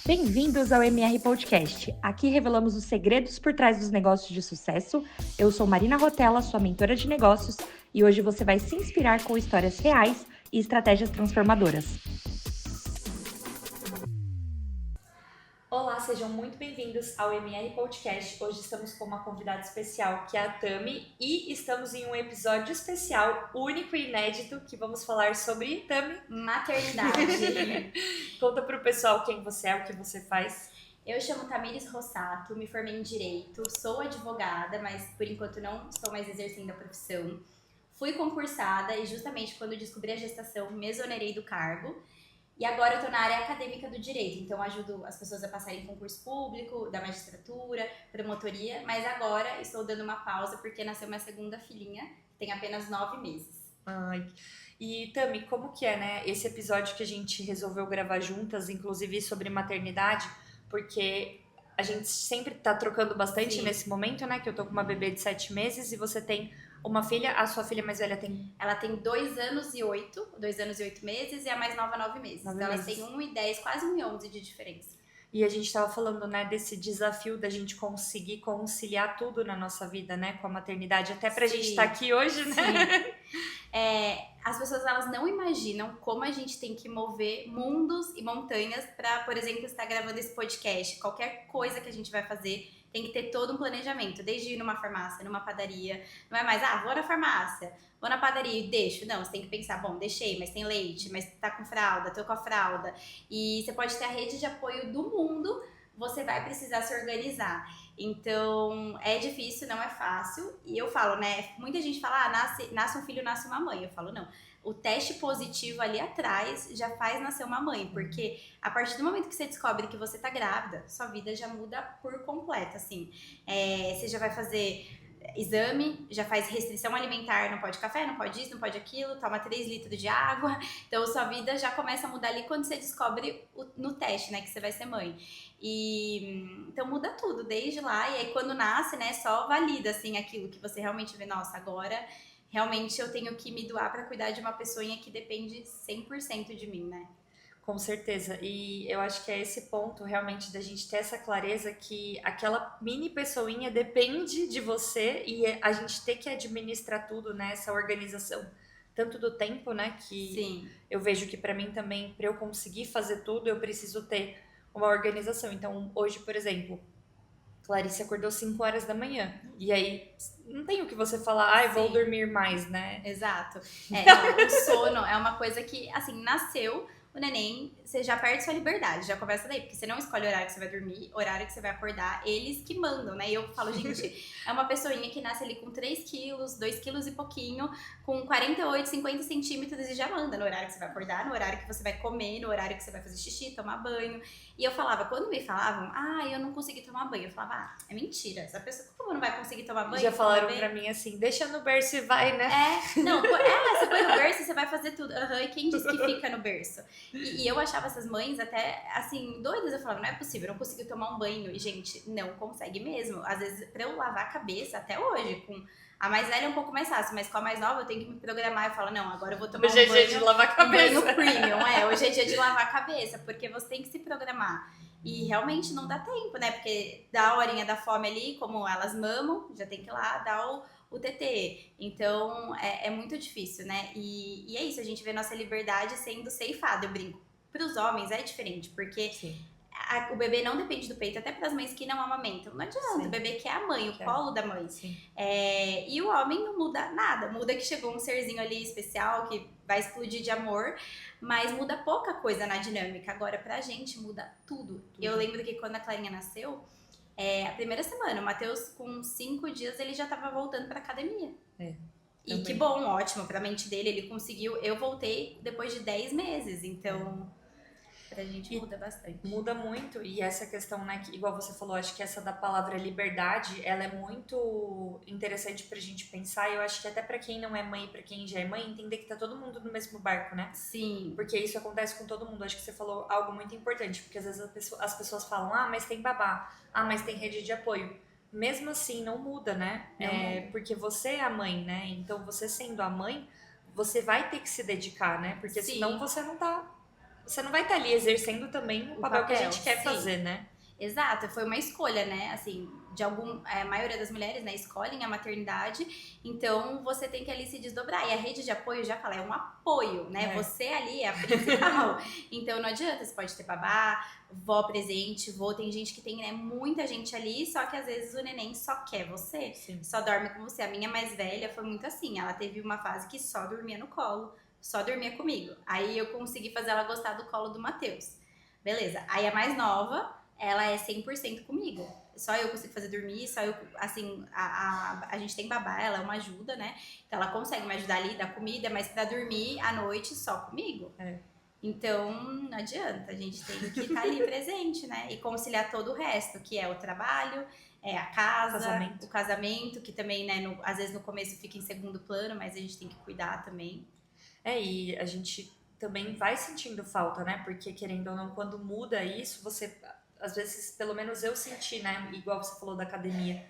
Bem-vindos ao MR Podcast. Aqui revelamos os segredos por trás dos negócios de sucesso. Eu sou Marina Rotella, sua mentora de negócios, e hoje você vai se inspirar com histórias reais e estratégias transformadoras. Olá, sejam muito bem-vindos ao MR Podcast. Hoje estamos com uma convidada especial, que é a Tami, e estamos em um episódio especial, único e inédito, que vamos falar sobre, Tami, maternidade. Conta pro pessoal quem você é, o que você faz. Eu chamo Tamires Rossato, me formei em Direito, sou advogada, mas por enquanto não estou mais exercendo a profissão. Fui concursada e justamente quando descobri a gestação me exonerei do cargo. E agora eu estou na área acadêmica do direito, então ajudo as pessoas a passarem em concurso público, da magistratura, promotoria, mas agora estou dando uma pausa porque nasceu minha segunda filhinha, que tem apenas 9 meses. Ai. E Tami, como que é, né, esse episódio que a gente resolveu gravar juntas, inclusive sobre maternidade, porque a gente sempre tá trocando bastante Sim. nesse momento, né, que eu tô com uma bebê de 7 meses e você tem uma filha, a sua filha mais velha tem... Ela tem 2 anos e 8 meses, e a mais nova 9 meses. Então elas têm 1 e 10, quase 1 e 11 de diferença. E a gente tava falando, né, desse desafio da gente conseguir conciliar tudo na nossa vida, né, com a maternidade, até pra gente estar aqui hoje, né? As pessoas, elas não imaginam como a gente tem que mover mundos e montanhas pra, por exemplo, estar gravando esse podcast. Qualquer coisa que a gente vai fazer tem que ter todo um planejamento, desde ir numa farmácia, numa padaria. Não é mais, vou na farmácia, vou na padaria e deixo. Não, você tem que pensar, bom, deixei, mas tem leite, mas tá com fralda, tô com a fralda. E você pode ter a rede de apoio do mundo, você vai precisar se organizar. Então, é difícil, não é fácil. E eu falo, né, muita gente fala, nasce um filho, nasce uma mãe. Eu falo, não. O teste positivo ali atrás já faz nascer uma mãe, porque a partir do momento que você descobre que você tá grávida, sua vida já muda por completo, assim. Você já vai fazer exame, já faz restrição alimentar, não pode café, não pode isso, não pode aquilo, toma 3 litros de água. Então, sua vida já começa a mudar ali quando você descobre no teste, né, que você vai ser mãe. E então muda tudo desde lá, e aí quando nasce, né, só valida, assim, aquilo que você realmente vê, nossa, agora... realmente eu tenho que me doar para cuidar de uma pessoinha que depende 100% de mim, né? Com certeza. E eu acho que é esse ponto realmente da gente ter essa clareza que aquela mini pessoinha depende de você e a gente ter que administrar tudo, né? Essa organização, tanto do tempo, né? Que Sim. Eu vejo que para mim também, para eu conseguir fazer tudo, eu preciso ter uma organização. Então, hoje, por exemplo, Clarice acordou 5 horas da manhã. E aí, não tem o que você falar, vou dormir mais, né? Exato. Não, o sono é uma coisa que, assim, nasceu, o neném, você já perde sua liberdade, já começa daí, porque você não escolhe o horário que você vai dormir, horário que você vai acordar, eles que mandam, né? E eu falo, gente, é uma pessoinha que nasce ali com 3 quilos, 2 quilos e pouquinho, com 48, 50 centímetros e já manda no horário que você vai acordar, no horário que você vai comer, no horário que você vai fazer xixi, tomar banho. E eu falava, quando me falavam, eu não consegui tomar banho, eu falava, é mentira, essa pessoa como não vai conseguir tomar banho? Já falaram pra mim assim, deixa no berço e vai, né? Você põe no berço e você vai fazer tudo. E quem disse que fica no berço? E eu achava essas mães até, assim, doidas. Eu falava, não é possível, eu não consigo tomar um banho. E, gente, não consegue mesmo. Às vezes, pra eu lavar a cabeça, até hoje, com a mais velha é um pouco mais fácil, mas com a mais nova eu tenho que me programar. Eu falo, não, agora eu vou tomar Hoje é dia de lavar a cabeça. Um banho premium. Hoje é dia de lavar a cabeça, porque você tem que se programar. E realmente não dá tempo, né? Porque dá a horinha da fome ali, como elas mamam, já tem que ir lá dar o TT. Então, é muito difícil, né? E é isso, a gente vê nossa liberdade sendo ceifada, eu brinco. Para os homens é diferente, porque o bebê não depende do peito, até para as mães que não amamentam. Não adianta, o bebê quer a mãe, o colo da mãe. E o homem não muda nada. Muda que chegou um serzinho ali especial que vai explodir de amor, mas muda pouca coisa na dinâmica. Agora, pra gente, muda tudo. Eu lembro que quando a Clarinha nasceu, a primeira semana, o Matheus, com 5 dias, ele já tava voltando pra academia. E que bom, ótimo, pra mente dele, ele conseguiu. Eu voltei depois de 10 meses, então... pra gente muda bastante. Muda muito, e essa questão, né, que igual você falou, acho que essa da palavra liberdade, ela é muito interessante pra gente pensar, e eu acho que até pra quem não é mãe, pra quem já é mãe, entender que tá todo mundo no mesmo barco, né? Sim. Porque isso acontece com todo mundo, acho que você falou algo muito importante, porque às vezes as pessoas falam, mas tem babá, mas tem rede de apoio. Mesmo assim, não muda, né? Porque você é a mãe, né? Então, você sendo a mãe, você vai ter que se dedicar, né? Porque senão você não tá você não vai estar ali exercendo também o papel que a gente quer sim. fazer, né? Exato, foi uma escolha, né? Assim, a maioria das mulheres, né, escolhem a maternidade, então você tem que ali se desdobrar. E a rede de apoio, já fala, é um apoio, né? Você ali é a principal. Então não adianta, você pode ter babá, vó presente, tem gente que tem, né, muita gente ali, só que às vezes o neném só quer você, só dorme com você. A minha mais velha foi muito assim, ela teve uma fase que só dormia no colo, só dormia comigo. Aí eu consegui fazer ela gostar do colo do Matheus. Beleza. Aí a mais nova, ela é 100% comigo. Só eu consigo fazer dormir, só eu, assim, a gente tem babá, ela é uma ajuda, né? Então ela consegue me ajudar ali, dar comida, mas pra dormir à noite só comigo. Então, não adianta, a gente tem que estar ali presente, né? E conciliar todo o resto, que é o trabalho, a casa, o casamento, que também, né, às vezes no começo fica em segundo plano, mas a gente tem que cuidar também. E a gente também vai sentindo falta, né? Porque, querendo ou não, quando muda isso, você... Às vezes, pelo menos eu senti, né? Igual você falou da academia.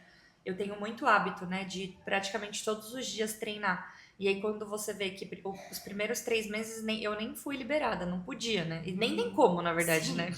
Eu tenho muito hábito, né? De praticamente todos os dias treinar. E aí, quando você vê que os primeiros 3 meses eu nem fui liberada, não podia, né? E nem tem como, na verdade, Sim. né?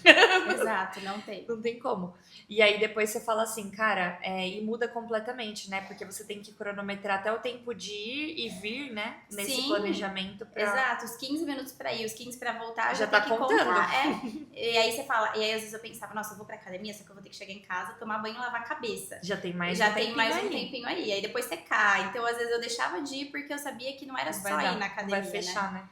Exato, não tem. Não tem como. E aí, depois você fala assim, cara, e muda completamente, né? Porque você tem que cronometrar até o tempo de ir e vir, né? Nesse planejamento. Exato, os 15 minutos pra ir, os 15 pra voltar, já tá tem que contando. Contar. E aí você fala, e aí às vezes eu pensava, nossa, eu vou pra academia, só que eu vou ter que chegar em casa, tomar banho e lavar a cabeça. Já tem mais um tempinho aí. Aí depois você cai. Então, às vezes, eu deixava de ir porque eu sabia que não era só ir na academia. Vai fechar, né?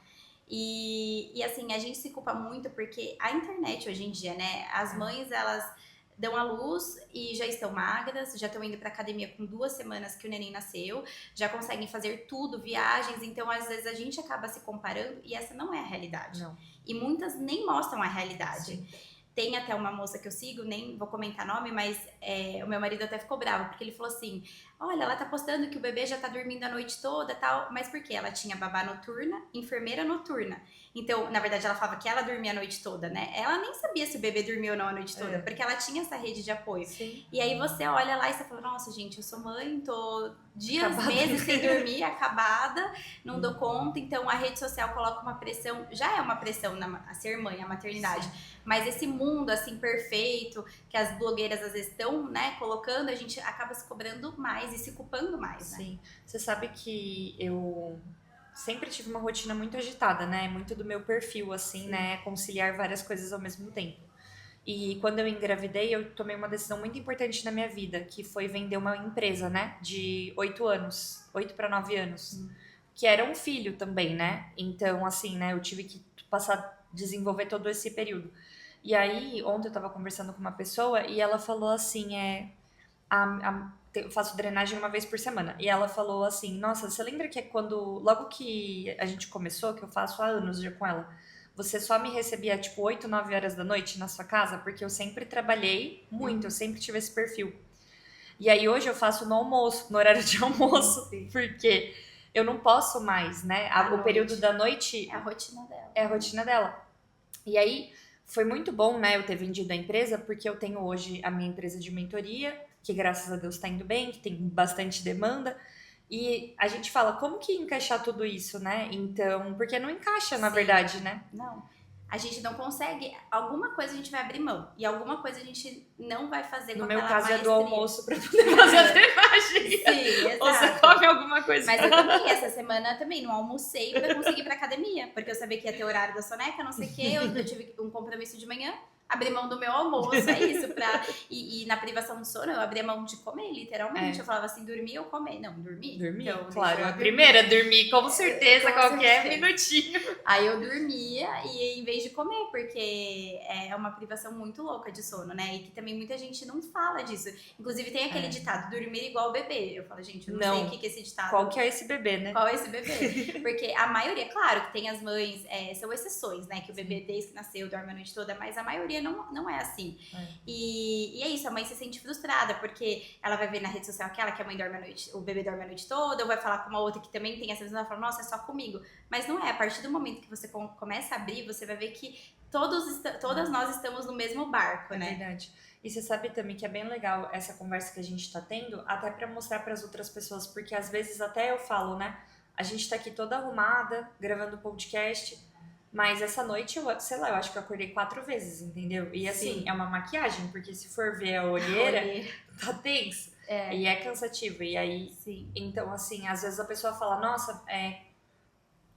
E assim, a gente se culpa muito porque a internet hoje em dia, né? As mães, elas dão à luz e já estão magras, já estão indo pra academia com 2 semanas que o neném nasceu, já conseguem fazer tudo, viagens, então às vezes a gente acaba se comparando e essa não é a realidade. Não. E muitas nem mostram a realidade. Sim. Tem até uma moça que eu sigo, nem vou comentar nome, mas o meu marido até ficou bravo, porque ele falou assim, olha, ela tá postando que o bebê já tá dormindo a noite toda, tal, mas por quê? Ela tinha babá noturna, enfermeira noturna. Então, na verdade, ela falava que ela dormia a noite toda, né? Ela nem sabia se o bebê dormia ou não a noite toda, porque ela tinha essa rede de apoio. Sim. E aí você olha lá e você fala, nossa, gente, eu sou mãe, tô meses sem dormir, acabada, não dou conta. Então, a rede social coloca uma pressão, já é uma pressão a ser mãe, a maternidade. Sim. Mas esse mundo, assim, perfeito, que as blogueiras às vezes estão, né, colocando, a gente acaba se cobrando mais e se culpando mais, né? Sim. Você sabe que eu sempre tive uma rotina muito agitada, né? Muito do meu perfil, assim, né? Conciliar várias coisas ao mesmo tempo. E quando eu engravidei, eu tomei uma decisão muito importante na minha vida, que foi vender uma empresa, né? De 8 anos, 8 para 9 anos. Que era um filho também, né? Então, assim, né? Eu tive que desenvolver todo esse período. E aí, ontem eu tava conversando com uma pessoa e ela falou assim, eu faço drenagem uma vez por semana. E ela falou assim, nossa, você lembra que logo que a gente começou, que eu faço há anos já com ela, você só me recebia tipo 8, 9 horas da noite na sua casa? Porque eu sempre trabalhei muito, eu sempre tive esse perfil. E aí hoje eu faço no almoço, no horário de almoço, porque eu não posso mais, né? O período da noite... É a rotina dela. É a rotina dela. E aí foi muito bom, né, eu ter vendido a empresa, porque eu tenho hoje a minha empresa de mentoria, que graças a Deus tá indo bem, que tem bastante demanda. E a gente fala, como que encaixar tudo isso, né? Então, porque não encaixa, na verdade, né? Não. A gente não consegue, alguma coisa a gente vai abrir mão. E alguma coisa a gente não vai fazer com aquela maestria. No meu caso é do almoço pra poder fazer a drenagem. Sim, exato. Ou você come alguma coisa. Mas eu também, essa semana também, não almocei pra conseguir ir pra academia. Porque eu sabia que ia ter horário da soneca, não sei o quê. Eu tive um compromisso de manhã. Abri mão do meu almoço, é isso. E na privação de sono, eu abri mão de comer, literalmente. Eu falava assim, dormir ou comer? Não, dormir. Dormir, então, claro. A primeira, dormir, com certeza, qualquer minutinho. Aí eu dormia e em vez de comer, porque é uma privação muito louca de sono, né? E que também muita gente não fala disso. Inclusive tem aquele ditado, dormir igual bebê. Eu falo, gente, eu não sei o que é esse ditado. Qual que é esse bebê, né? Qual é esse bebê? Porque a maioria, claro que tem as mães, são exceções, né? Que o bebê desde que nasceu dorme a noite toda, mas a maioria não é assim. E é isso, a mãe se sente frustrada, porque ela vai ver na rede social aquela que a mãe dorme a noite, o bebê dorme a noite toda, ou vai falar com uma outra que também tem essa visão, ela fala, nossa, é só comigo. Mas não é, a partir do momento que você começa a abrir, você vai ver que todas nós estamos no mesmo barco, né? É verdade. E você sabe também que é bem legal essa conversa que a gente tá tendo, até pra mostrar pras outras pessoas, porque às vezes até eu falo, né? A gente tá aqui toda arrumada, gravando podcast, Mas essa noite, sei lá, eu acho que eu acordei 4 vezes, entendeu? E assim, Sim. é uma maquiagem, porque se for ver a olheira, Olheira. tá tenso. É, E é cansativo. E aí, sim. então assim, às vezes a pessoa fala, nossa,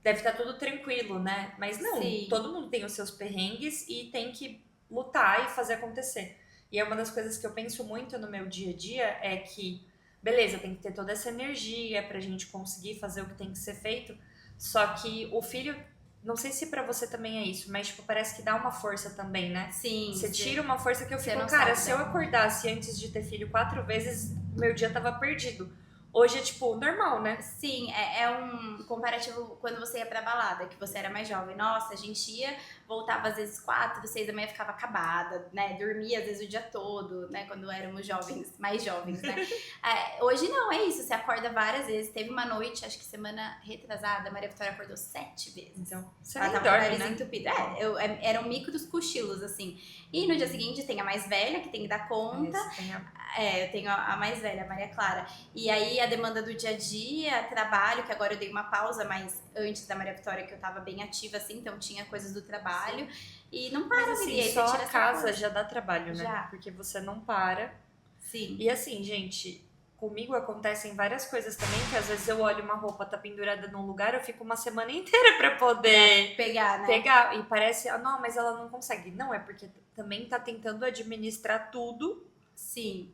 deve estar tudo tranquilo, né? Mas não, Sim. todo mundo tem os seus perrengues e tem que lutar e fazer acontecer. E é uma das coisas que eu penso muito no meu dia a dia é que, beleza, tem que ter toda essa energia pra gente conseguir fazer o que tem que ser feito, só que o filho, não sei se pra você também é isso, mas tipo, parece que dá uma força também, né? Sim, Você tira uma força que eu você fico, não cara, sabe se eu da acordasse antes de ter filho 4 vezes, meu dia tava perdido. Hoje é tipo, normal, né? Sim, é um comparativo quando você ia pra balada, que você era mais jovem. Nossa, a gente ia, voltava às vezes 4, 6 da manhã, ficava acabada, né? Dormia às vezes o dia todo, né? Quando éramos jovens, mais jovens, né? Hoje não, é isso. Você acorda várias vezes. Teve uma noite, acho que semana retrasada, a Maria Vitória acordou 7 vezes. Então, você Ela nem tava com o dorme, nariz né? entupido. Era um mico dos cochilos, assim. E no dia seguinte tem a mais velha, que tem que dar conta. Você tem a... Eu tenho a mais velha, a Maria Clara. E aí a demanda do dia a dia, trabalho, que agora eu dei uma pausa, mas antes da Maria Vitória que eu tava bem ativa, assim, então tinha coisas do trabalho. E não para, Mas assim, Vili, aí só você tira a essa casa força. já dá trabalho, né? Já, Porque você não para. sim. E assim, gente, comigo acontecem várias coisas também, que às vezes eu olho uma roupa tá pendurada num lugar, eu fico uma semana inteira pra poder Pegar, né? pegar. E parece, não, mas ela não consegue. Não, é porque também tá tentando administrar tudo. Sim.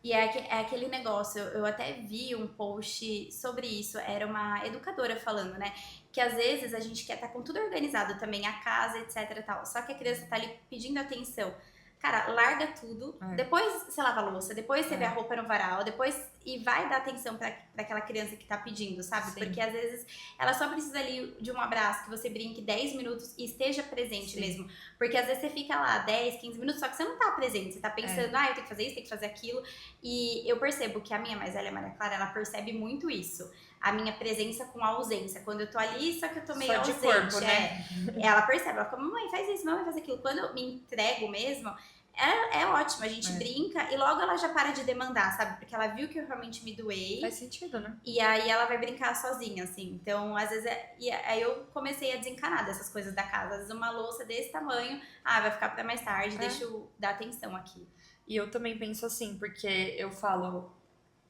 E é aquele negócio, eu até vi um post sobre isso, era uma educadora falando, né? Que às vezes a gente quer estar com tudo organizado também, a casa, etc e tal. Só que a criança tá ali pedindo atenção. Cara, larga tudo, depois você lava a louça, depois você vê a roupa no varal, depois e vai dar atenção pra aquela criança que tá pedindo, sabe? Sim. Porque às vezes ela só precisa ali de um abraço, que você brinque 10 minutos e esteja presente Sim. mesmo. Porque às vezes você fica lá 10, 15 minutos, só que você não tá presente, você tá pensando, eu tenho que fazer isso, tenho que fazer aquilo. E eu percebo que a minha mais velha, Maria Clara, ela percebe muito isso. A minha presença com a ausência. Quando eu tô ali, só que eu tô meio Só de ausente. corpo, né? Ela percebe, ela fala, mamãe, faz isso, mamãe, faz aquilo. Quando eu me entrego mesmo, é ótimo, a gente brinca e logo ela já para de demandar, sabe? Porque ela viu que eu realmente me doei. Faz sentido, né? E aí ela vai brincar sozinha, assim. Então, às vezes, e aí eu comecei a desencanar dessas coisas da casa. Às vezes uma louça desse tamanho, vai ficar pra mais tarde, deixa eu dar atenção aqui. E eu também penso assim, porque eu falo,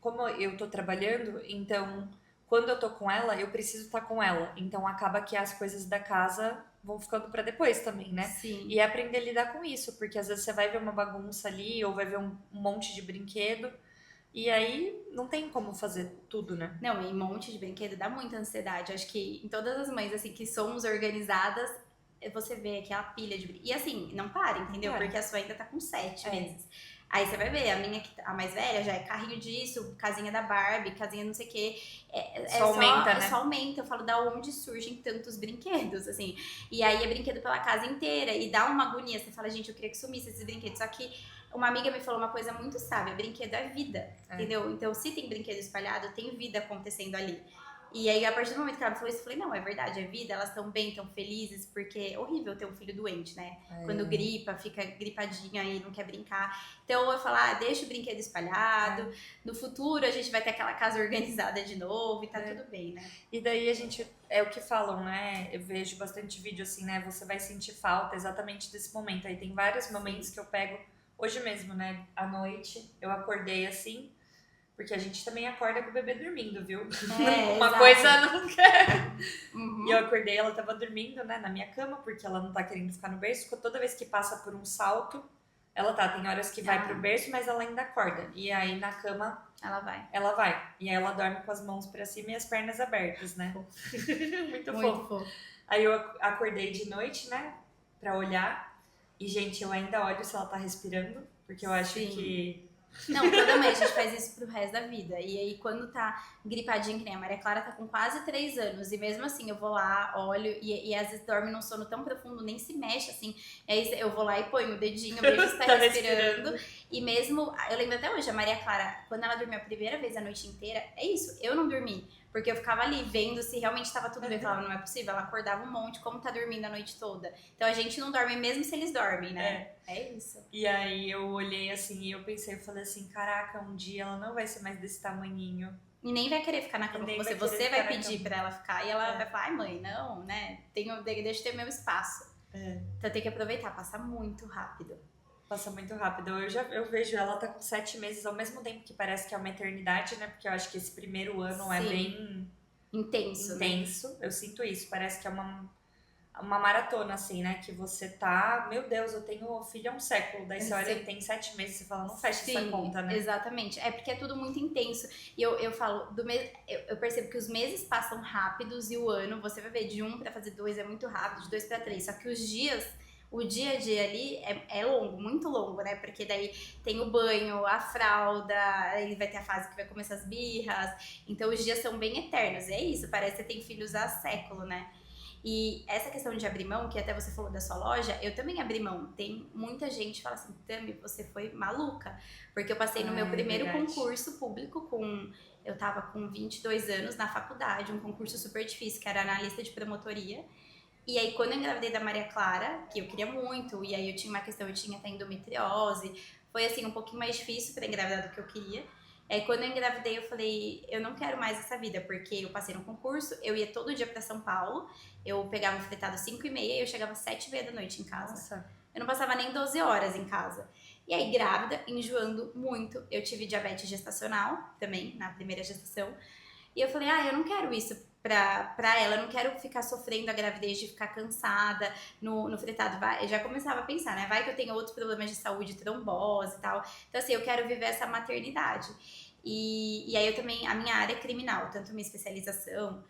como eu tô trabalhando, então quando eu tô com ela, eu preciso estar com ela. Então acaba que as coisas da casa vão ficando pra depois também, né? Sim. E é aprender a lidar com isso, porque às vezes você vai ver uma bagunça ali ou vai ver um monte de brinquedo e aí não tem como fazer tudo, né? Não, e um monte de brinquedo dá muita ansiedade. Acho que em todas as mães, assim, que somos organizadas, você vê aquela pilha de brinquedo. E assim, não para, entendeu? Não para. Porque a sua ainda tá com 7 meses. Aí você vai ver, a minha, a mais velha, já é carrinho disso, casinha da Barbie, casinha não sei o quê. Só aumenta, né? Só aumenta. Eu falo, da onde surgem tantos brinquedos, assim. E aí é brinquedo pela casa inteira. E dá uma agonia. Você fala, gente, eu queria que sumisse esses brinquedos. Só que uma amiga me falou uma coisa muito sábia: brinquedo é vida, entendeu? Então, se tem brinquedo espalhado, tem vida acontecendo ali. E aí, a partir do momento que ela me falou isso, eu falei, não, é verdade, é vida, elas estão bem, estão felizes, porque é horrível ter um filho doente, né? Quando gripa, fica gripadinha e não quer brincar. Então, eu falo, deixa o brinquedo espalhado, no futuro a gente vai ter aquela casa organizada de novo e tá tudo bem, né? E daí a gente, é o que falam, né? Eu vejo bastante vídeo assim, né? Você vai sentir falta exatamente desse momento. Aí tem vários momentos que eu pego, hoje mesmo, né? À noite, eu acordei assim, porque a gente também acorda com o bebê dormindo, viu? Uma exato. coisa não quer. Uhum. E eu acordei, ela tava dormindo, né, na minha cama, porque ela não tá querendo ficar no berço. Toda vez que passa por um salto, ela tem horas que vai pro berço, mas ela ainda acorda. E aí na cama, ela vai. E aí ela dorme com as mãos pra cima e as pernas abertas, né? Muito fofo. Aí eu acordei de noite, né, pra olhar. E, gente, eu ainda olho se ela tá respirando, porque eu acho que... Não, toda mãe a gente faz isso pro resto da vida. E aí, quando tá gripadinha, que nem a Maria Clara tá com quase 3 anos. E mesmo assim, eu vou lá, olho, e às vezes dorme num sono tão profundo, nem se mexe, assim. E aí eu vou lá e ponho o dedinho, vejo se tá respirando. E mesmo, eu lembro até hoje, a Maria Clara, quando ela dormiu a primeira vez a noite inteira, é isso, eu não dormi. Porque eu ficava ali vendo se realmente estava tudo bem. Eu falava, não é possível. Ela acordava um monte, como tá dormindo a noite toda. Então a gente não dorme mesmo se eles dormem, né? É isso. E aí eu olhei assim e eu pensei, eu falei assim, caraca, um dia ela não vai ser mais desse tamanhinho. E nem vai querer ficar na E cama nem com você. vai querer Você ficar vai na pedir cama. pra ela ficar e ela É. vai falar, ai mãe, não, né? Deixa eu ter meu espaço. Então tem que aproveitar, passa muito rápido. Passa muito rápido. Eu vejo ela tá com 7 meses, ao mesmo tempo que parece que é uma eternidade, né? Porque eu acho que esse primeiro ano é Sim. bem Intenso, né? intenso. Eu sinto isso. Parece que é uma maratona, assim, né? Que você tá. Meu Deus, eu tenho filho há um século. Daí você olha, ele tem 7 meses, você fala, não fecha essa conta, né? Exatamente. É porque é tudo muito intenso. E eu falo, eu percebo que os meses passam rápidos e o ano, você vai ver, de 1 pra fazer 2 é muito rápido, de 2 pra 3. Só que os dias, o dia a dia ali é longo, muito longo, né? Porque daí tem o banho, a fralda, aí vai ter a fase que vai começar as birras. Então os dias são bem eternos. É isso, parece que você tem filhos há século, né? E essa questão de abrir mão, que até você falou da sua loja, eu também abri mão. Tem muita gente que fala assim, Tami, você foi maluca. Porque eu passei no meu primeiro verdade. concurso público eu tava com 22 anos na faculdade, um concurso super difícil, que era analista de promotoria. E aí, quando eu engravidei da Maria Clara, que eu queria muito, e aí eu tinha uma questão, eu tinha até endometriose, foi assim, um pouquinho mais difícil pra engravidar do que eu queria. Aí quando eu engravidei, eu falei, eu não quero mais essa vida, porque eu passei no concurso, eu ia todo dia pra São Paulo, eu pegava o fretado 5h30 e eu chegava às 7h30 da noite em casa. Nossa. Eu não passava nem 12 horas em casa. E aí, grávida, enjoando muito, eu tive diabetes gestacional também, na primeira gestação. E eu falei, eu não quero isso pra ela, eu não quero ficar sofrendo a gravidez de ficar cansada no fretado. Eu já começava a pensar, né? Vai que eu tenho outros problemas de saúde, trombose e tal. Então, assim, eu quero viver essa maternidade. E aí eu também, a minha área é criminal, tanto minha especialização.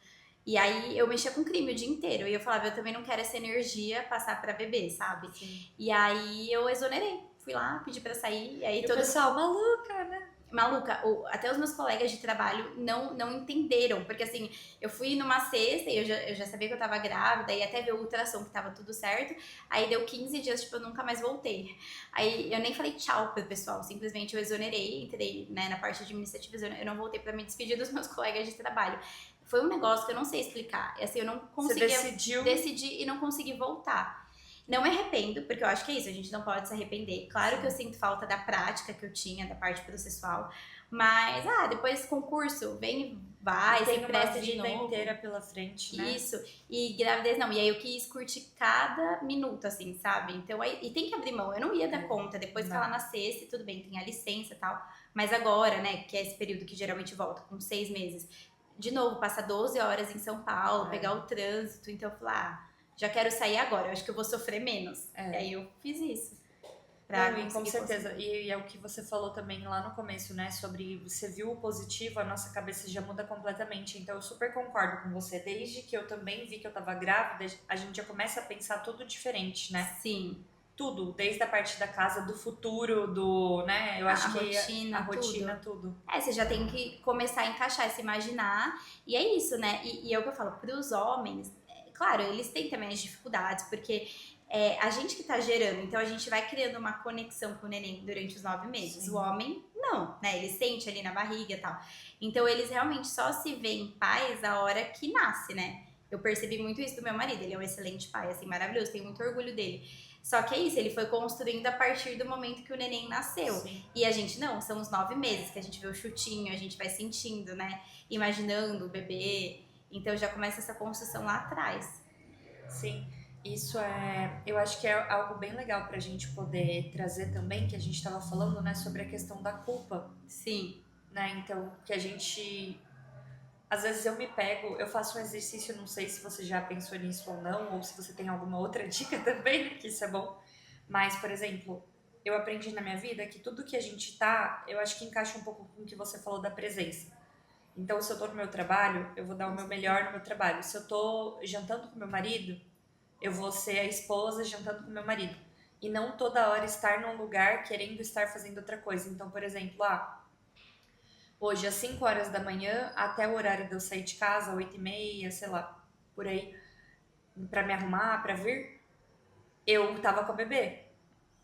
E aí eu mexia com crime o dia inteiro. E eu falava, eu também não quero essa energia passar pra bebê, sabe? Sim. E aí eu exonerei. Fui lá, pedi pra sair. E aí E o pessoal, maluca, né? Maluca, até os meus colegas de trabalho não entenderam, porque assim, eu fui numa sexta e eu já sabia que eu tava grávida, e até ver o ultrassom que tava tudo certo, aí deu 15 dias, tipo, eu nunca mais voltei. Aí eu nem falei tchau pro pessoal, simplesmente eu exonerei, entrei, né, na parte administrativa, eu não voltei pra me despedir dos meus colegas de trabalho. Foi um negócio que eu não sei explicar, assim, eu não conseguia decidir e não consegui voltar. Não me arrependo, porque eu acho que é isso, a gente não pode se arrepender. Claro que eu sinto falta da prática que eu tinha, da parte processual, mas, depois concurso, vem, vai, se presta de novo. Tem uma vida inteira pela frente, né? Isso, e gravidez não, e aí eu quis curtir cada minuto, assim, sabe? Então, e tem que abrir mão, eu não ia dar conta, depois que ela nascesse, tudo bem, tem a licença e tal, mas agora, né, que é esse período que geralmente volta com 6 meses, de novo, passar 12 horas em São Paulo, pegar o trânsito, então eu falei, já quero sair agora, eu acho que eu vou sofrer menos. E aí eu fiz isso. Não, e com certeza. E é o que você falou também lá no começo, né? Sobre você viu o positivo, a nossa cabeça já muda completamente. Então eu super concordo com você. Desde que eu também vi que eu tava grávida, a gente já começa a pensar tudo diferente, né? Sim. Tudo, desde a parte da casa, do futuro, né? Eu acho que a rotina, tudo. Você já tem que começar a encaixar, se imaginar. E é isso, né? E é o que eu falo, pros homens, claro, eles têm também as dificuldades, porque a gente que tá gerando, então a gente vai criando uma conexão com o neném durante os 9 meses. Sim. O homem, não, né? Ele sente ali na barriga e tal. Então eles realmente só se veem pais a hora que nasce, né? Eu percebi muito isso do meu marido, ele é um excelente pai, assim, maravilhoso, tenho muito orgulho dele. Só que é isso, ele foi construindo a partir do momento que o neném nasceu. Sim. E a gente não, são os 9 meses que a gente vê o chutinho, a gente vai sentindo, né? Imaginando o bebê. Então já começa essa construção lá atrás. Sim, isso eu acho que é algo bem legal pra gente poder trazer também, que a gente tava falando, né, sobre a questão da culpa. Sim. Né, então, que a gente, às vezes eu me pego, eu faço um exercício, não sei se você já pensou nisso ou não, ou se você tem alguma outra dica também, que isso é bom, mas, por exemplo, eu aprendi na minha vida que tudo que a gente tá, eu acho que encaixa um pouco com o que você falou da presença. Então, se eu tô no meu trabalho, eu vou dar o meu melhor no meu trabalho. Se eu tô jantando com meu marido, eu vou ser a esposa jantando com meu marido. E não toda hora estar num lugar querendo estar fazendo outra coisa. Então, por exemplo, hoje às 5 horas da manhã, até o horário de eu sair de casa, 8h30, sei lá, por aí, pra me arrumar, pra vir, eu tava com a bebê.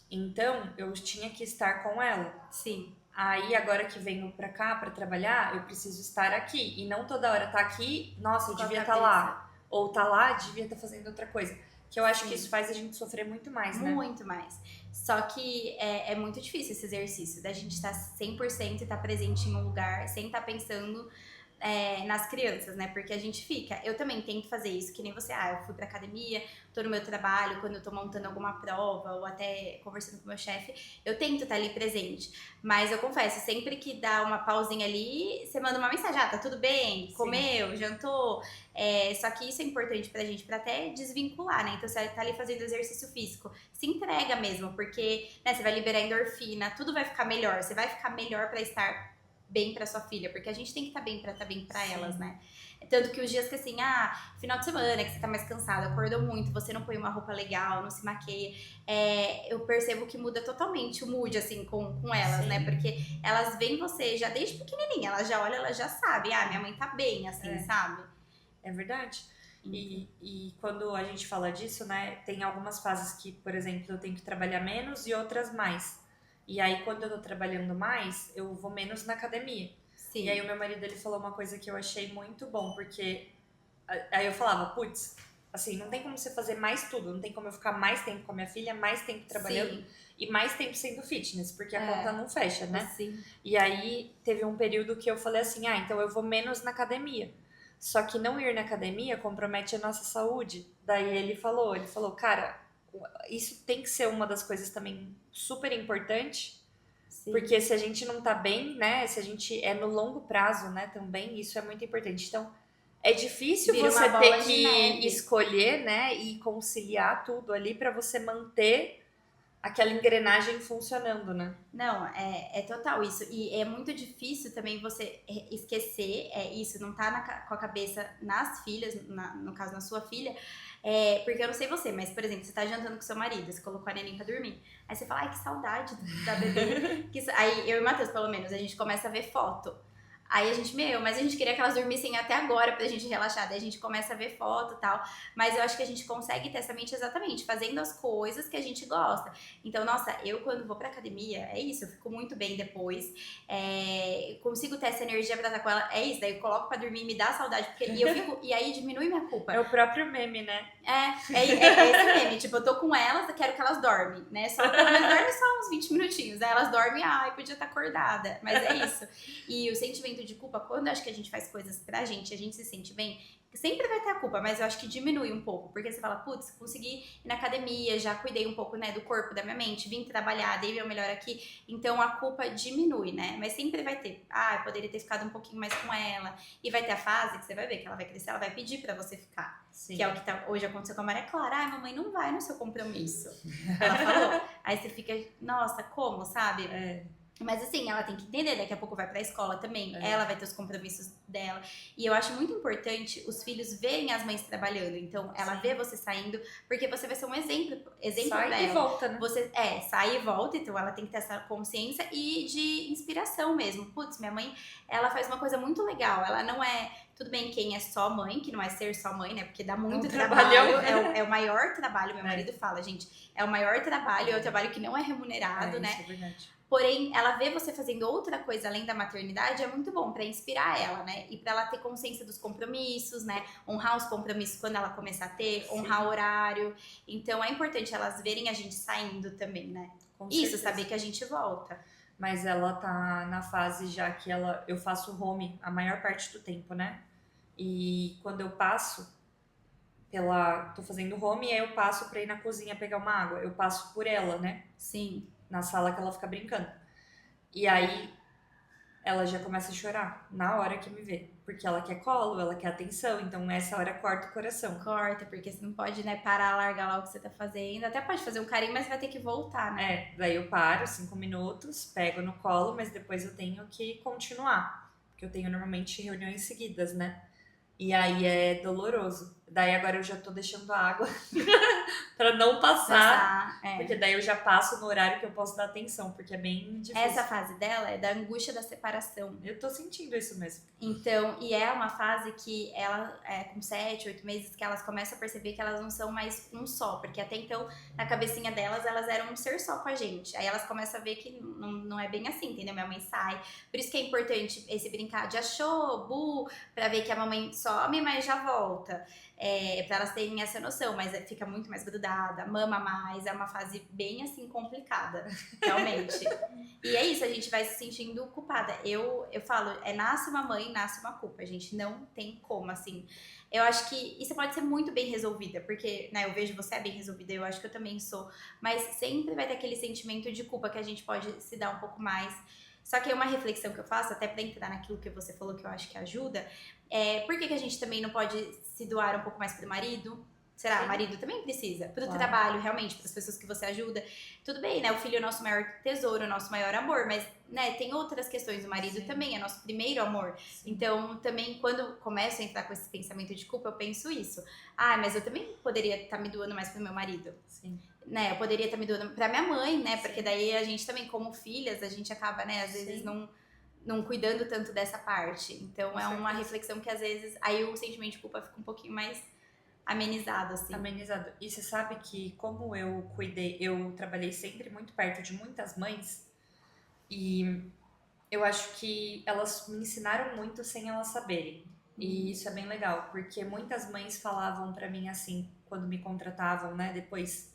Então, eu tinha que estar com ela. Sim. Aí, agora que venho pra cá pra trabalhar, eu preciso estar aqui. E não toda hora tá aqui, nossa, eu devia estar lá. Ou tá lá, devia estar fazendo outra coisa. Que eu acho que isso faz a gente sofrer muito mais, né? Muito mais. Só que é muito difícil esse exercício, da gente estar 100% e estar presente em um lugar, sem estar pensando nas crianças, né? Porque a gente fica. Eu também tento fazer isso, que nem você. Eu fui pra academia, tô no meu trabalho, quando eu tô montando alguma prova ou até conversando com o meu chefe, eu tento estar ali presente. Mas eu confesso, sempre que dá uma pausinha ali, você manda uma mensagem: tá tudo bem? Sim. Comeu? Jantou? Só que isso é importante pra gente, pra até desvincular, né? Então você tá ali fazendo exercício físico, se entrega mesmo, porque né, você vai liberar endorfina, tudo vai ficar melhor, você vai ficar melhor pra estar bem pra sua filha, porque a gente tem que estar bem pra estar bem pra elas, né? Tanto que os dias que assim, final de semana, que você tá mais cansada, acordou muito, você não põe uma roupa legal, não se maqueia, eu percebo que muda totalmente o mood, assim, com elas, né? Porque elas veem você já desde pequenininha, elas já olham, elas já sabem, minha mãe tá bem, assim, sabe? É verdade. E quando a gente fala disso, né, tem algumas fases que, por exemplo, eu tenho que trabalhar menos e outras mais. E aí, quando eu tô trabalhando mais, eu vou menos na academia. Sim. E aí, o meu marido, ele falou uma coisa que eu achei muito bom, porque aí eu falava, putz, assim, não tem como você fazer mais tudo, não tem como eu ficar mais tempo com a minha filha, mais tempo trabalhando e mais tempo sendo fitness, porque a conta não fecha, né? Sim. E aí, teve um período que eu falei assim, então eu vou menos na academia. Só que não ir na academia compromete a nossa saúde. Daí ele falou, cara, isso tem que ser uma das coisas também super importante, porque se a gente não tá bem, né, se a gente no longo prazo, né, também, isso é muito importante. Então, é difícil você ter que escolher, né, e conciliar tudo ali pra você manter aquela engrenagem funcionando, né? Não, é total isso. E é muito difícil também você esquecer isso, não tá com a cabeça nas filhas, no caso na sua filha, porque eu não sei você, mas, por exemplo, você tá jantando com seu marido, você colocou a neném pra dormir, aí você fala, ai, que saudade da bebê. Aí eu e o Matheus, pelo menos, a gente começa a ver foto. Aí a gente, mas a gente queria que elas dormissem até agora pra gente relaxar. Daí a gente começa a ver foto e tal. Mas eu acho que a gente consegue ter essa mente exatamente, fazendo as coisas que a gente gosta. Então, nossa, eu quando vou pra academia, é isso, eu fico muito bem depois. Consigo ter essa energia pra estar com ela, é isso. Daí eu coloco pra dormir, me dá saudade. E aí diminui minha culpa. É o próprio meme, né? É esse meme. Tipo, eu tô com elas, eu quero que elas dormem, né? Pelo menos dormem só uns 20 minutinhos. Aí elas dormem, podia estar acordada. Mas é isso. E o sentimento de culpa, quando eu acho que a gente faz coisas pra gente, a gente se sente bem, sempre vai ter a culpa, mas eu acho que diminui um pouco, porque você fala, putz, consegui ir na academia, já cuidei um pouco, né, do corpo, da minha mente, vim trabalhar, dei meu melhor aqui, então a culpa diminui, né, mas sempre vai ter, eu poderia ter ficado um pouquinho mais com ela, e vai ter a fase que você vai ver que ela vai crescer, ela vai pedir pra você ficar, que é o que hoje aconteceu com a Maria Clara, mamãe não vai no seu compromisso, ela falou, aí você fica, nossa, como, sabe? Mas assim, ela tem que entender, daqui a pouco vai pra escola também, ela vai ter os compromissos dela. E eu acho muito importante os filhos verem as mães trabalhando. Então, ela vê você saindo, porque você vai ser um exemplo sai pra ela. E volta, né? Você, sai e volta, então ela tem que ter essa consciência e de inspiração mesmo. Putz, minha mãe, ela faz uma coisa muito legal. Ela não é... Tudo bem, quem é só mãe, que não é ser só mãe, né? Porque dá muito trabalho. É o maior trabalho, meu marido fala, gente. É o maior trabalho, é o trabalho que não é remunerado, né? Isso é verdade. Porém, ela vê você fazendo outra coisa além da maternidade, é muito bom pra inspirar ela, né? E pra ela ter consciência dos compromissos, né? Honrar os compromissos quando ela começar a ter, honrar o horário. Então, é importante elas verem a gente saindo também, né? Isso, saber que a gente volta. Mas ela tá na fase já que eu faço home a maior parte do tempo, né? E quando eu passo tô fazendo home e aí eu passo pra ir na cozinha pegar uma água. Eu passo por ela, né? Sim. Na sala que ela fica brincando. E aí ela já começa a chorar na hora que me vê. Porque ela quer colo, ela quer atenção. Então nessa hora corta o coração. Corta, porque você não pode, né, parar, largar lá o que você tá fazendo. Até pode fazer um carinho, mas vai ter que voltar, né? Daí eu paro 5 minutos, pego no colo, mas depois eu tenho que continuar. Porque eu tenho normalmente reuniões seguidas, né? E aí é doloroso. Daí agora eu já tô deixando a água pra não passar. Porque daí eu já passo no horário que eu posso dar atenção, porque é bem difícil. Essa fase dela é da angústia da separação. Eu tô sentindo isso mesmo. Então, e é uma fase que ela, com 7, 8 meses, que elas começam a perceber que elas não são mais um só. Porque até então, na cabecinha delas, elas eram um ser só com a gente. Aí elas começam a ver que não é bem assim, entendeu? Minha mãe sai. Por isso que é importante esse brincar de achou, bu, pra ver que a mamãe some, mas já volta. Pra elas terem essa noção, mas fica muito mais grudada, mama mais, é uma fase bem assim complicada, realmente. E é isso, a gente vai se sentindo culpada. Eu falo, nasce uma mãe, nasce uma culpa, a gente não tem como, assim. Eu acho que isso pode ser muito bem resolvida, porque, né, eu vejo você é bem resolvida, eu acho que eu também sou, mas sempre vai ter aquele sentimento de culpa que a gente pode se dar um pouco mais. Só que é uma reflexão que eu faço, até pra entrar naquilo que você falou que eu acho que ajuda, por que a gente também não pode se doar um pouco mais pro marido? Será? O marido também precisa. Pro trabalho, realmente, para as pessoas que você ajuda. Tudo bem, né? O filho é o nosso maior tesouro, o nosso maior amor, mas, né, tem outras questões. O marido também é nosso primeiro amor. Sim. Então, também, quando começo a entrar com esse pensamento de culpa, eu penso isso. Mas eu também poderia estar me doando mais pro meu marido. Sim. Né? Eu poderia estar me doando pra minha mãe, né? Sim. Porque daí a gente também, como filhas, a gente acaba, né, às vezes não cuidando tanto dessa parte. Então, é uma reflexão que às vezes, aí o sentimento de culpa fica um pouquinho mais amenizado, assim. Amenizado. E você sabe que como eu trabalhei sempre muito perto de muitas mães, e eu acho que elas me ensinaram muito sem elas saberem. E isso é bem legal, porque muitas mães falavam pra mim assim, quando me contratavam, né, depois,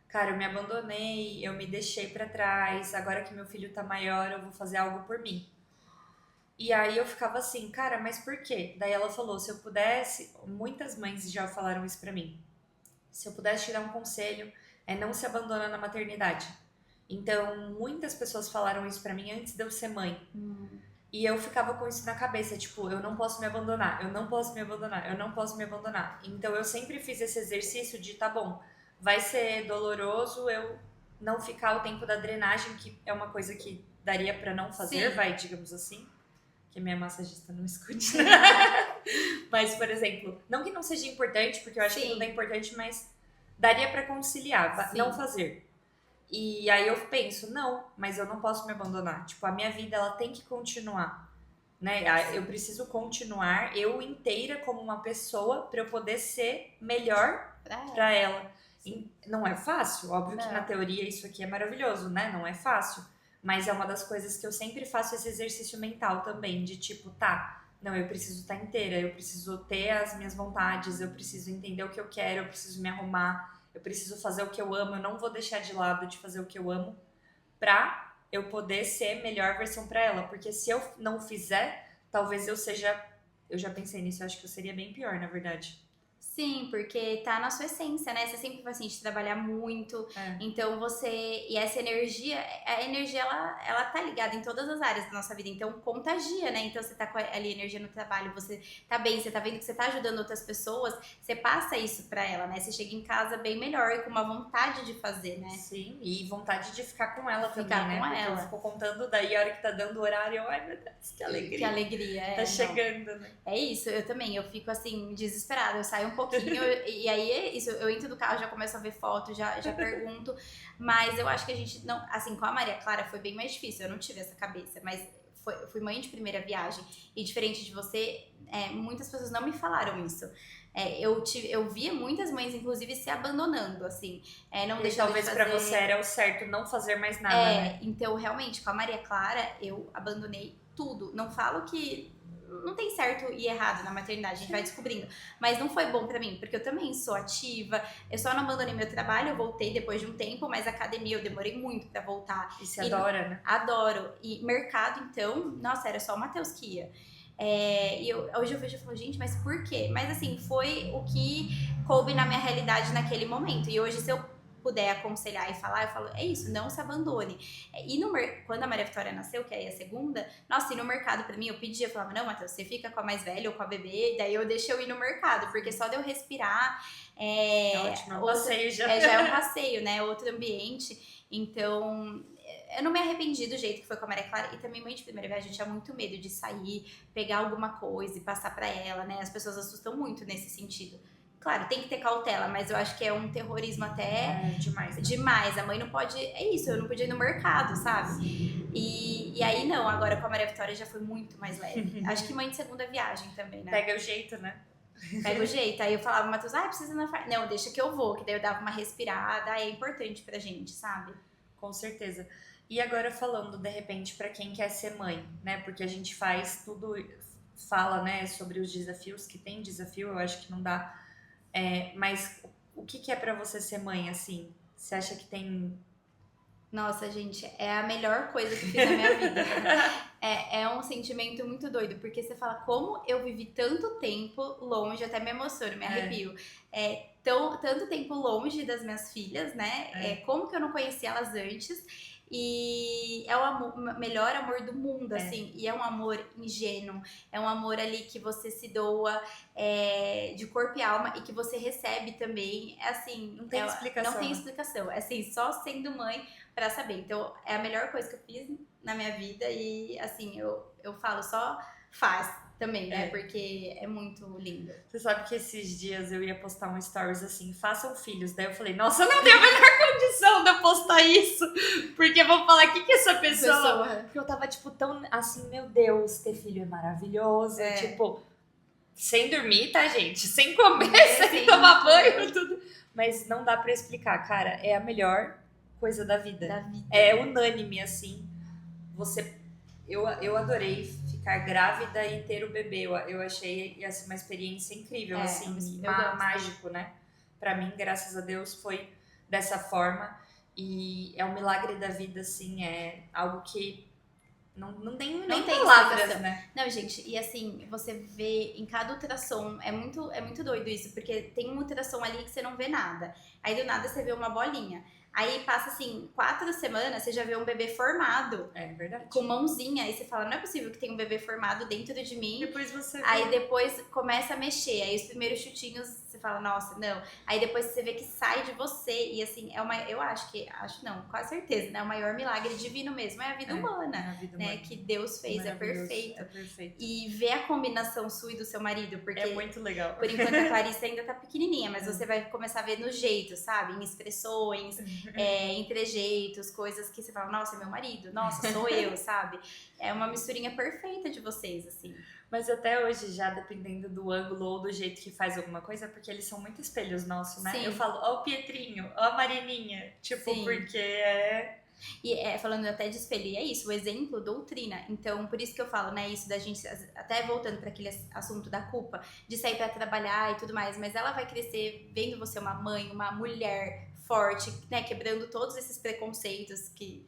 cara, eu me abandonei, eu me deixei pra trás, agora que meu filho tá maior, eu vou fazer algo por mim. E aí eu ficava assim, cara, mas por quê? Daí ela falou, se eu pudesse, muitas mães já falaram isso pra mim, se eu pudesse te dar um conselho, não se abandona na maternidade. Então, muitas pessoas falaram isso pra mim antes de eu ser mãe. E eu ficava com isso na cabeça, tipo, eu não posso me abandonar, eu não posso me abandonar, eu não posso me abandonar. Então, eu sempre fiz esse exercício de, tá bom, vai ser doloroso eu não ficar o tempo da drenagem, que é uma coisa que daria pra não fazer, digamos assim. Que minha massagista não escute. Mas, por exemplo, não que não seja importante, porque eu acho que tudo é importante, mas daria pra conciliar, não fazer. E aí eu penso, não, mas eu não posso me abandonar. Tipo, a minha vida, ela tem que continuar, né? Eu preciso continuar, eu inteira como uma pessoa, pra eu poder ser melhor pra ela. Não é fácil, óbvio que na teoria isso aqui é maravilhoso, né? Não é fácil. Mas é uma das coisas que eu sempre faço esse exercício mental também, de tipo, não, eu preciso estar inteira, eu preciso ter as minhas vontades, eu preciso entender o que eu quero, eu preciso me arrumar, eu preciso fazer o que eu amo, eu não vou deixar de lado de fazer o que eu amo pra eu poder ser a melhor versão pra ela. Porque se eu não fizer, talvez eu já pensei nisso, eu acho que eu seria bem pior, na verdade. Sim, porque tá na sua essência, né? Você sempre foi assim, de trabalhar muito. Então e essa energia, a energia ela tá ligada em todas as áreas da nossa vida. Então contagia, né? Então você tá com ali energia no trabalho, você tá bem, você tá vendo que você tá ajudando outras pessoas, você passa isso pra ela, né? Você chega em casa bem melhor e com uma vontade de fazer, né? Sim, e vontade de ficar com ela também, né? Porque eu fico contando daí a hora que tá dando o horário, ai meu Deus, que alegria. Que alegria, tá chegando, né? É isso, eu também, eu fico assim, desesperada, eu saio um pouquinho, e aí é isso, eu entro do carro, já começo a ver foto, já pergunto, mas eu acho que a gente não, assim, com a Maria Clara foi bem mais difícil, eu não tive essa cabeça, mas fui mãe de primeira viagem, e diferente de você, muitas pessoas não me falaram isso. Eu via muitas mães, inclusive, se abandonando, assim, não deixando talvez de fazer... pra você era o certo não fazer mais nada, né? Então, realmente, com a Maria Clara, eu abandonei tudo. Não falo que não tem certo e errado na maternidade, a gente vai descobrindo. Mas não foi bom pra mim, porque eu também sou ativa, eu só não abandonei meu trabalho, eu voltei depois de um tempo, mas academia eu demorei muito pra voltar. E você adora, né? Adoro. E mercado, então, nossa, era só o Matheus que ia. Hoje eu vejo e falo, gente, mas por quê? Mas assim, foi o que coube na minha realidade naquele momento. E hoje, se eu puder aconselhar e falar, eu falo, é isso, não se abandone. Quando a Maria Vitória nasceu, que aí é a segunda, nossa, ir no mercado pra mim, eu pedia, eu falava, não, Matheus, você fica com a mais velha ou com a bebê, daí eu deixo eu ir no mercado, porque só de eu respirar, ótimo, passeio já. Já é um passeio, né, outro ambiente, então... Eu não me arrependi do jeito que foi com a Maria Clara. E também, mãe de primeira viagem, eu tinha muito medo de sair, pegar alguma coisa e passar pra ela, né? As pessoas assustam muito nesse sentido. Claro, tem que ter cautela, mas eu acho que é um terrorismo até... demais. Né? Demais. A mãe não pode... É isso, eu não podia ir no mercado, sabe? E aí, não. Agora, com a Maria Vitória, já foi muito mais leve. Acho que mãe de segunda viagem também, né? Pega o jeito, né? Pega o jeito. Aí eu falava, Matheus, precisa ir na farmácia. Não, deixa que eu vou. Que daí eu dava uma respirada. É importante pra gente, sabe? Com certeza. E agora falando, de repente, para quem quer ser mãe, né? Porque a gente faz tudo, fala, né, sobre os desafios, que tem desafio, eu acho que não dá Mas o que é pra você ser mãe, assim? Você acha que tem... Nossa, gente, é a melhor coisa que eu fiz na minha vida. É um sentimento muito doido, porque você fala, como eu vivi tanto tempo longe, até me emociono, me arrepio. Tanto tempo longe das minhas filhas, né? Como que eu não conhecia elas antes? E é o melhor amor do mundo, assim. E é um amor ingênuo. É um amor ali que você se doa de corpo e alma e que você recebe também. É assim... Não tem explicação. Não tem explicação. É assim, só sendo mãe pra saber. Então, é a melhor coisa que eu fiz na minha vida e, assim, eu falo, só faz também, né? Porque é muito lindo. Você sabe que esses dias eu ia postar um stories assim, façam filhos. Daí eu falei, nossa, eu não tenho a menor condição de eu postar isso. Porque eu vou falar, o que é essa pessoa? Porque eu tava, tipo, tão assim, meu Deus, ter filho é maravilhoso. Tipo, sem dormir, tá, gente? Sem comer, sem tomar banho, tudo. Mas não dá pra explicar, cara. É a melhor coisa da vida. É unânime, assim. Eu adorei ficar grávida e ter o bebê. Eu achei assim, uma experiência incrível, assim, mágico, né? Pra mim, graças a Deus, foi dessa forma. E é um milagre da vida, assim, é algo que não tem palavras, explicação, né? Não, gente, e assim, você vê em cada ultrassom, é muito doido isso, porque tem uma ultrassom ali que você não vê nada. Aí do nada você vê uma bolinha. Aí passa assim, 4 semanas, você já vê um bebê formado. É verdade. Com mãozinha. Aí você fala, não é possível que tenha um bebê formado dentro de mim. Depois você vê. Aí depois começa a mexer. Aí os primeiros chutinhos, você fala, nossa, não. Aí depois você vê que sai de você. E assim, eu acho não, com certeza, né? O maior milagre divino mesmo é a vida humana. É a vida humana. Né? Que Deus fez, é perfeito. É perfeito. E ver a combinação sua e do seu marido, porque... É muito legal. Por enquanto a Clarice ainda tá pequenininha, mas você vai começar a ver no jeito, sabe? Em expressões, em trejeitos, coisas que você fala, nossa, é meu marido, nossa, sou eu, sabe? É uma misturinha perfeita de vocês, assim. Mas até hoje, já dependendo do ângulo ou do jeito que faz alguma coisa, porque eles são muito espelhos nossos, né? Sim. Eu falo, ó o Pietrinho, ó a Marininha. Tipo, Sim. porque E falando até de espelho, é isso, o exemplo doutrina. Então, por isso que eu falo, né, isso da gente, até voltando para aquele assunto da culpa, de sair para trabalhar e tudo mais, mas ela vai crescer vendo você uma mãe, uma mulher forte, né, quebrando todos esses preconceitos que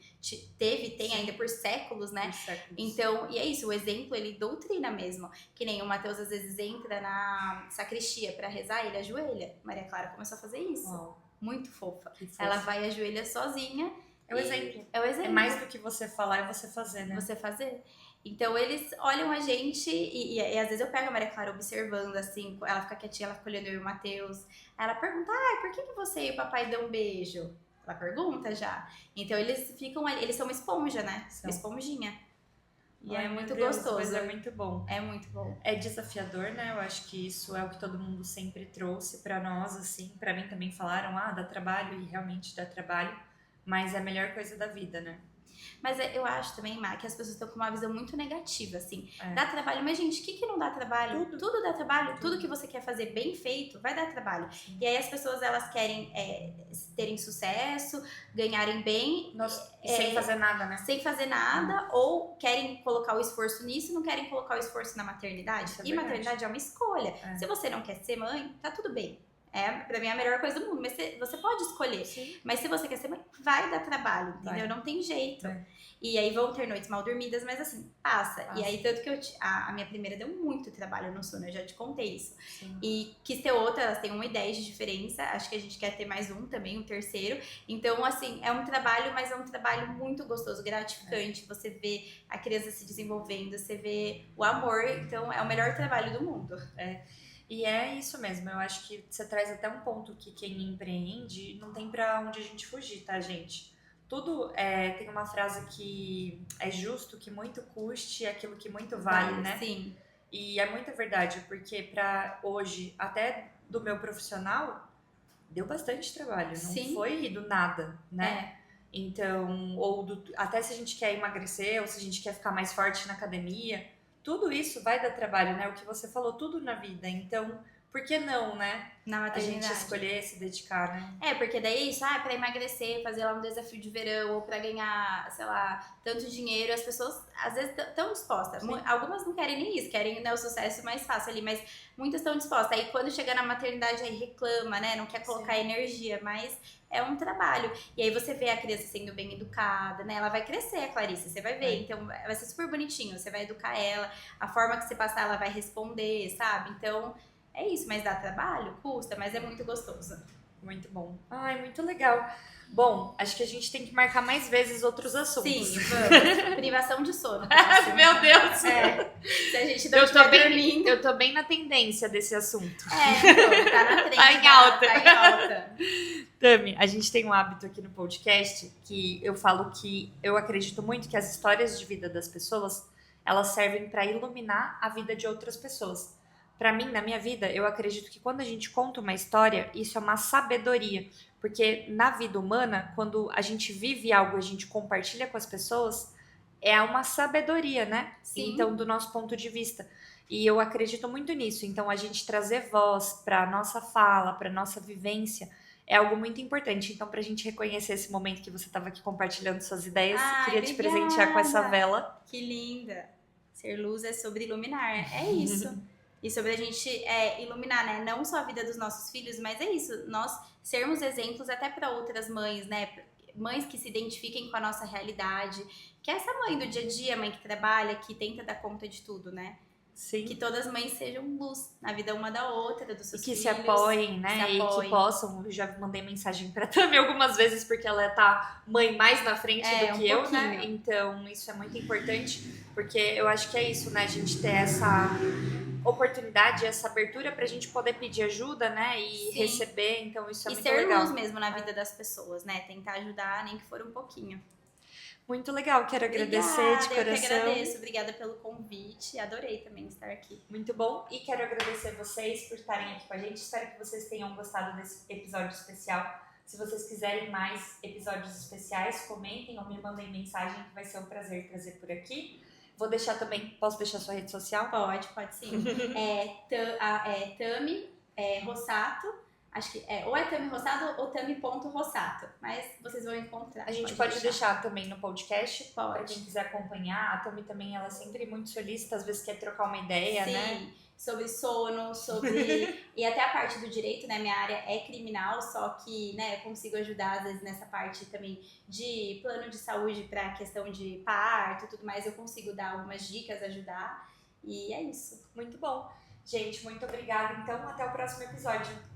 tem ainda por séculos, né? Por séculos. Então, e é isso, o exemplo, ele doutrina mesmo. Que nem o Mateus às vezes entra na sacristia para rezar, ele ajoelha. Maria Clara começou a fazer isso. Uau. Muito fofa. Que fofa. Ela vai e ajoelha sozinha. É o exemplo. É o exemplo. É mais do que você falar, é você fazer, né? Você fazer. Então eles olham a gente e às vezes eu pego a Maria Clara observando, assim, ela fica quietinha, ela fica olhando eu e o Matheus. Aí ela pergunta, por que você e o papai dão um beijo? Ela pergunta já. Então eles ficam ali, eles são uma esponja, né? Uma esponjinha. E é muito gostoso. Mas é muito bom. É muito bom. É desafiador, né? Eu acho que isso é o que todo mundo sempre trouxe pra nós, assim. Pra mim também falaram, dá trabalho, e realmente dá trabalho. Mas é a melhor coisa da vida, né? Mas eu acho também, Má, que as pessoas estão com uma visão muito negativa, assim. Dá trabalho, mas gente, o que não dá trabalho? Tudo dá trabalho. Tudo que você quer fazer bem feito vai dar trabalho. Sim. E aí as pessoas, elas querem terem sucesso, ganharem bem. Sem fazer nada, né? Sem fazer nada, ou querem colocar o esforço nisso, não querem colocar o esforço na maternidade. Isso é e verdade. maternidade é uma escolha. Se você não quer ser mãe, tá tudo bem. Pra mim é a melhor coisa do mundo, mas você pode escolher. Sim. Mas se você quer ser mãe, vai dar trabalho, entendeu? Não tem jeito. E aí vão ter noites mal dormidas, mas assim, passa. E aí, tanto que a minha primeira deu muito trabalho no sono, eu já te contei isso. Sim. E quis ter outra, elas têm 1 e 10 de diferença, acho que a gente quer ter mais um também, um terceiro. Então, assim, é um trabalho, mas é um trabalho muito gostoso, gratificante. Você vê a criança se desenvolvendo, você vê o amor, então é o melhor trabalho do mundo. E é isso mesmo, eu acho que você traz até um ponto que quem empreende não tem pra onde a gente fugir, tá, gente? Tudo tem uma frase que é justo que muito custe aquilo que muito vale, né? Sim. E é muita verdade, porque pra hoje, até do meu profissional, deu bastante trabalho, não foi do nada, né? Então, até se a gente quer emagrecer, ou se a gente quer ficar mais forte na academia, tudo isso vai dar trabalho, né? O que você falou, tudo na vida. Então, por que não, né? Na A gente maternidade. escolher se dedicar, né? Porque daí é isso, pra emagrecer, fazer lá um desafio de verão, ou pra ganhar, sei lá, tanto dinheiro, as pessoas às vezes estão dispostas. Sim. Algumas não querem nem isso, querem, né, o sucesso mais fácil ali, mas muitas estão dispostas. Aí quando chega na maternidade, aí reclama, né, não quer colocar energia, mas é um trabalho. E aí você vê a criança sendo bem educada, né, ela vai crescer, a Clarice, você vai ver. Então vai ser super bonitinho, você vai educar ela, a forma que você passar, ela vai responder, sabe? Então é isso, mas dá trabalho? Custa, mas é muito gostoso. Muito bom. Ai, muito legal. Bom, acho que a gente tem que marcar mais vezes outros assuntos. Sim, vamos. Privação de sono. Meu Deus! Se a gente não estiver dormindo. Eu tô bem na tendência desse assunto. Então, tá na trend. Tá em alta. Tá em alta. Tami, a gente tem um hábito aqui no podcast que eu falo que eu acredito muito que as histórias de vida das pessoas, elas servem para iluminar a vida de outras pessoas. Para mim, na minha vida, eu acredito que quando a gente conta uma história, isso é uma sabedoria. Porque na vida humana, quando a gente vive algo, a gente compartilha com as pessoas, é uma sabedoria, né? Sim. Então, do nosso ponto de vista. E eu acredito muito nisso. Então, a gente trazer voz para nossa fala, para nossa vivência, é algo muito importante. Então, pra gente reconhecer esse momento que você estava aqui compartilhando suas ideias, queria te presentear com essa vela. Que linda! Ser luz é sobre iluminar. É isso. E sobre a gente iluminar, né? Não só a vida dos nossos filhos, mas é isso. Nós sermos exemplos até para outras mães, né? Mães que se identifiquem com a nossa realidade. Que é essa mãe do dia a dia, mãe que trabalha, que tenta dar conta de tudo, né? Sim. Que todas as mães sejam luz na vida uma da outra, dos seus filhos. Que se apoiem, né? E que possam. Eu já mandei mensagem pra Tami algumas vezes, porque ela tá mãe mais na frente do que eu, né? Então, isso é muito importante, porque eu acho que é isso, né? A gente ter essa oportunidade, essa abertura pra gente poder pedir ajuda, né? E receber, então isso é muito legal. E ser luz mesmo na vida das pessoas, né? Tentar ajudar, nem que for um pouquinho. Muito legal, quero agradecer de coração. Eu que agradeço, obrigada pelo convite, adorei também estar aqui. Muito bom, e quero agradecer vocês por estarem aqui com a gente, espero que vocês tenham gostado desse episódio especial. Se vocês quiserem mais episódios especiais, comentem ou me mandem mensagem, que vai ser um prazer trazer por aqui. Vou deixar também, posso deixar sua rede social? Pode sim. Tami Rossato, acho que ou é Tami Rossato ou Tami.Rossato, mas vocês vão encontrar. A gente pode deixar também no podcast, para quem quiser acompanhar. A Tami também, ela é sempre muito solícita, às vezes quer trocar uma ideia, né? Sim, sobre sono, sobre... e até a parte do direito, né? Minha área é criminal, só que, né, eu consigo ajudar, às vezes, nessa parte também de plano de saúde para questão de parto e tudo mais. Eu consigo dar algumas dicas, ajudar. E é isso. Muito bom. Gente, muito obrigada. Então, até o próximo episódio.